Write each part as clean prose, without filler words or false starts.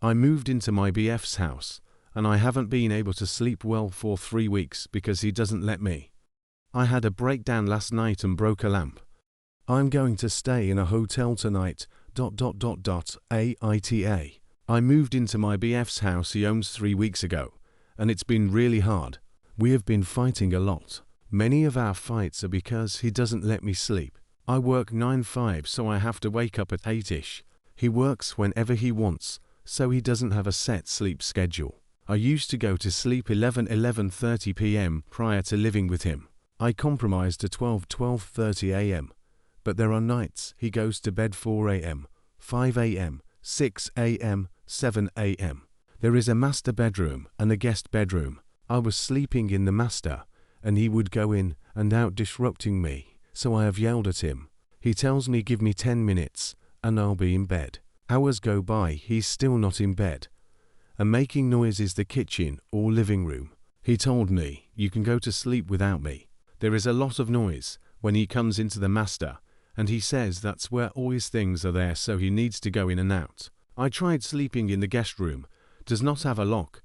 I moved into my BF's house, and I haven't been able to sleep well for 3 weeks because he doesn't let me. I had a breakdown last night and broke a lamp. I'm going to stay in a hotel tonight. AITA. I moved into my BF's house he owns 3 weeks ago, and it's been really hard. We have been fighting a lot. Many of our fights are because he doesn't let me sleep. I work 9-5, so I have to wake up at 8ish. He works whenever he wants, so he doesn't have a set sleep schedule. I used to go to sleep 11:30 p.m. prior to living with him. I compromised to 12:30 a.m. But there are nights he goes to bed 4 a.m., 5 a.m., 6 a.m., 7 a.m. There is a master bedroom and a guest bedroom. I was sleeping in the master, and he would go in and out disrupting me, so I have yelled at him. He tells me give me 10 minutes, and I'll be in bed. Hours go by, he's still not in bed, and making noises the kitchen or living room. He told me, you can go to sleep without me. There is a lot of noise when he comes into the master, and he says that's where all his things are there, so he needs to go in and out. I tried sleeping in the guest room, does not have a lock,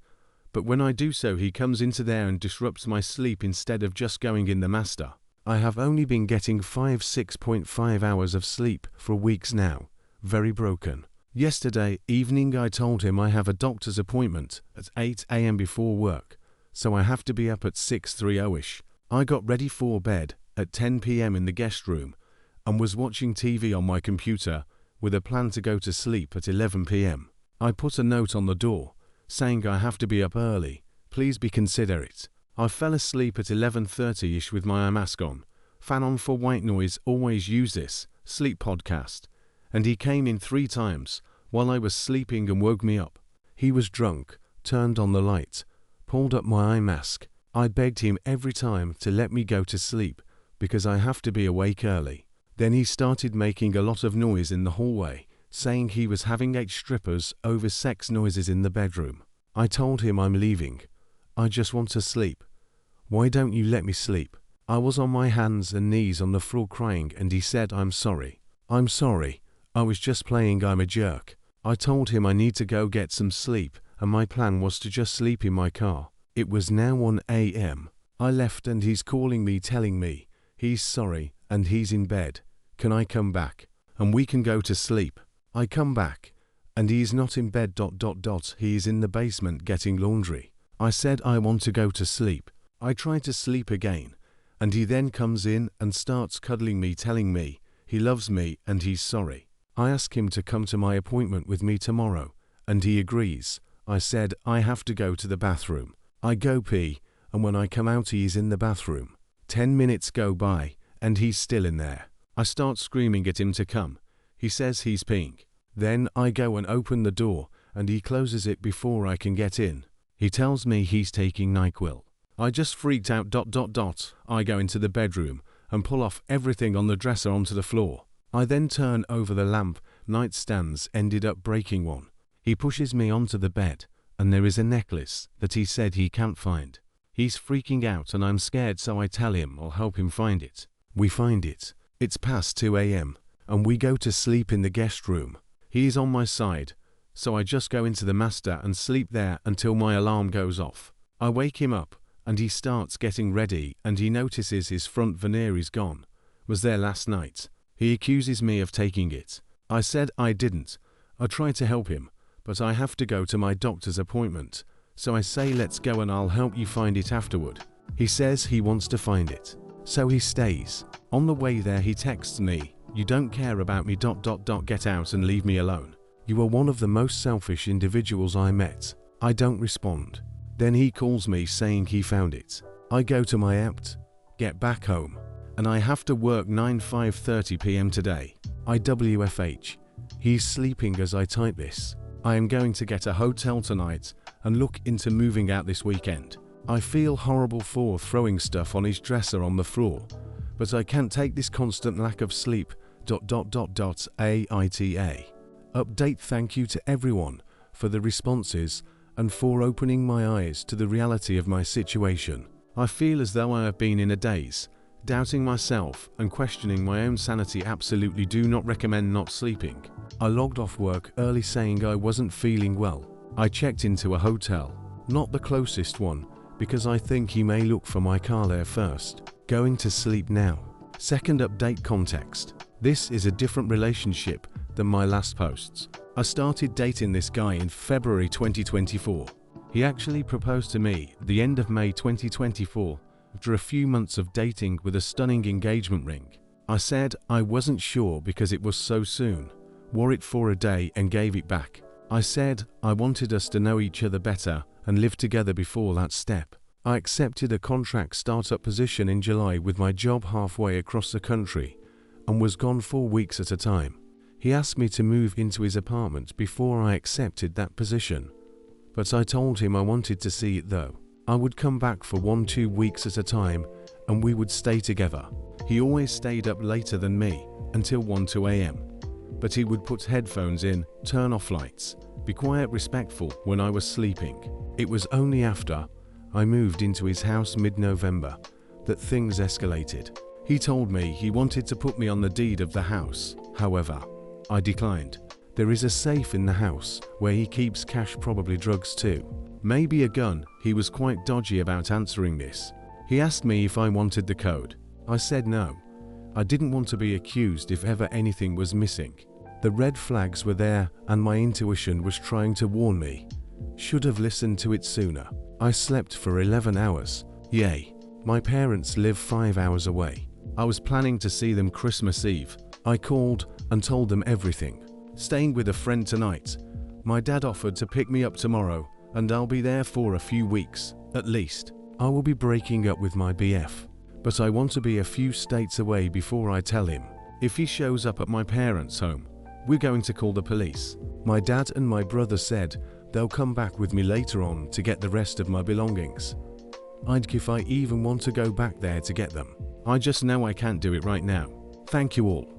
but when I do so he comes into there and disrupts my sleep instead of just going in the master. I have only been getting 6.5 hours of sleep for weeks now, very broken. Yesterday evening I told him I have a doctor's appointment at 8 a.m. before work, so I have to be up at 6:30ish. I got ready for bed at 10 p.m. in the guest room and was watching TV on my computer with a plan to go to sleep at 11 p.m. I put a note on the door saying I have to be up early, please be considerate. I fell asleep at 11:30ish with my mask on, fan on for white noise, always use this, sleep podcast, and he came in 3 times while I was sleeping and woke me up. He was drunk, turned on the light, pulled up my eye mask. I begged him every time to let me go to sleep because I have to be awake early. Then he started making a lot of noise in the hallway, saying he was having 8 strippers over sex noises in the bedroom. I told him I'm leaving. I just want to sleep. Why don't you let me sleep? I was on my hands and knees on the floor crying, and he said I'm sorry. I'm sorry. I was just playing I'm a jerk. I told him I need to go get some sleep, and my plan was to just sleep in my car. It was now 1 a.m. I left and he's calling me telling me he's sorry and he's in bed. Can I come back? And we can go to sleep. I come back and he's not in bed. He is in the basement getting laundry. I said I want to go to sleep. I try to sleep again, and he then comes in and starts cuddling me telling me he loves me and he's sorry. I ask him to come to my appointment with me tomorrow, and he agrees. I said I have to go to the bathroom. I go pee, and when I come out he is in the bathroom. 10 minutes go by, and he's still in there. I start screaming at him to come. He says he's peeing. Then I go and open the door, and he closes it before I can get in. He tells me he's taking NyQuil. I just freaked out. I go into the bedroom and pull off everything on the dresser onto the floor. I then turn over the lamp nightstands, ended up breaking one. He pushes me onto the bed, and there is a necklace that he said he can't find. He's freaking out and I'm scared, so I tell him I'll help him find it. We find it. It's past 2 a.m. and we go to sleep in the guest room. He is on my side, so I just go into the master and sleep there until my alarm goes off. I wake him up and he starts getting ready, and he notices his front veneer is gone. Was there last night. He accuses me of taking it. I said I didn't. I try to help him, but I have to go to my doctor's appointment, so I say let's go and I'll help you find it afterward. He says he wants to find it, so he stays. On the way there he texts me, you don't care about me. Get out and leave me alone. You are one of the most selfish individuals I met. I don't respond. Then he calls me saying he found it. I go to my apt, get back home, and I have to work 5:30 p.m. today. IWFH. He's sleeping as I type this. I am going to get a hotel tonight and look into moving out this weekend. I feel horrible for throwing stuff on his dresser on the floor, but I can't take this constant lack of sleep. AITA. Update. Thank you to everyone for the responses and for opening my eyes to the reality of my situation. I feel as though I have been in a daze, Doubting myself and questioning my own sanity, absolutely do not recommend not sleeping. I logged off work early saying I wasn't feeling well. I checked into a hotel, not the closest one, because I think he may look for my car there first. Going to sleep now. Second update context. This is a different relationship than my last posts. I started dating this guy in February 2024. He actually proposed to me at the end of May 2024 after a few months of dating with a stunning engagement ring. I said I wasn't sure because it was so soon, wore it for a day and gave it back. I said I wanted us to know each other better and live together before that step. I accepted a contract startup position in July with my job halfway across the country and was gone 4 weeks at a time. He asked me to move into his apartment before I accepted that position, but I told him I wanted to see it though. I would come back for 1-2 weeks at a time and we would stay together. He always stayed up later than me until 1-2 a.m. But he would put headphones in, turn off lights, be quiet, respectful when I was sleeping. It was only after I moved into his house mid-November that things escalated. He told me he wanted to put me on the deed of the house. However, I declined. There is a safe in the house where he keeps cash, probably drugs too. Maybe a gun. He was quite dodgy about answering this. He asked me if I wanted the code. I said no. I didn't want to be accused if ever anything was missing. The red flags were there and my intuition was trying to warn me. Should have listened to it sooner. I slept for 11 hours. Yay. My parents live 5 hours away. I was planning to see them Christmas Eve. I called and told them everything. Staying with a friend tonight. My dad offered to pick me up tomorrow and I'll be there for a few weeks, at least. I will be breaking up with my BF, but I want to be a few states away before I tell him. If he shows up at my parents' home, we're going to call the police. My dad and my brother said they'll come back with me later on to get the rest of my belongings. I'd if I even want to go back there to get them. I just know I can't do it right now. Thank you all.